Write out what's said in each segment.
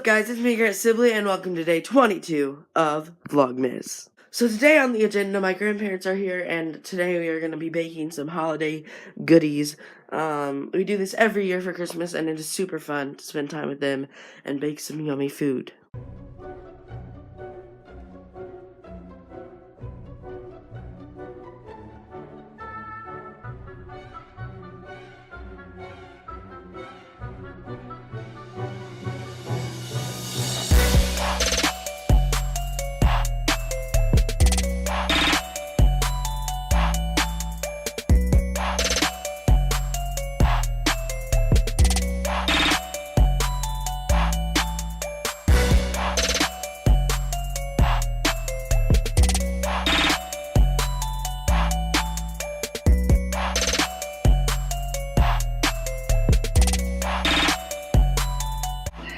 guys, it's me, Garrett Sibley, and welcome to day 22 of VLOGMAS. So today on the agenda, my grandparents are here, and today we are going to be baking some holiday goodies. We do this every year for Christmas, and it is super fun to spend time with them and bake some yummy food.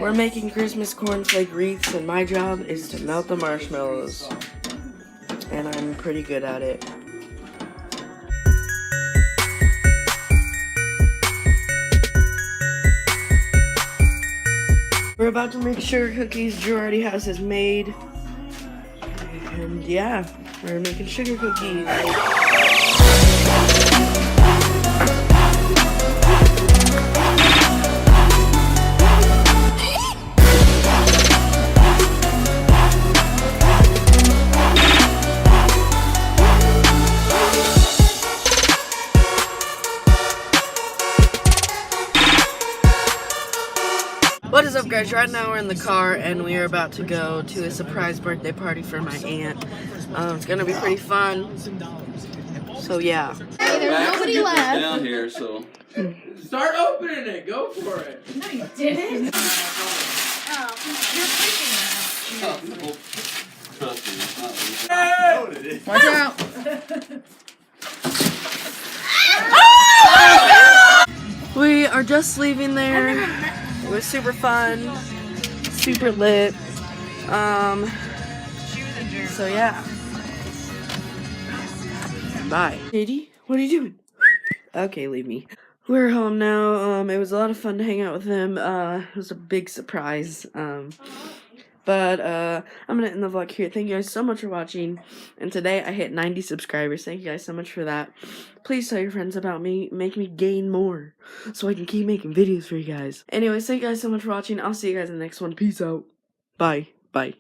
We're making Christmas cornflake wreaths, and my job is to melt the marshmallows. And I'm pretty good at it. We're about to make sugar cookies. Drew already has his made. And yeah, we're making sugar cookies. What is up, guys? Right now we're in the car and we are about to go to a surprise birthday party for my aunt. It's gonna be pretty fun. So yeah. Hey, there's nobody left. Down here, so Start opening it. Go for it. No, you didn't. Oh, you're freaking out. trust me, it's not easy. Watch out. We are just leaving there. It was super fun, super lit. So yeah. Bye. Katie, what are you doing? Okay, leave me. We're home now. It was a lot of fun to hang out with them. It was a big surprise. But I'm gonna end the vlog here. Thank you guys so much for watching. And today I hit 90 subscribers. Thank you guys so much for that. Please tell your friends about me. Make me gain more so I can keep making videos for you guys. Anyways, thank you guys so much for watching. I'll see you guys in the next one. Peace out. Bye. Bye.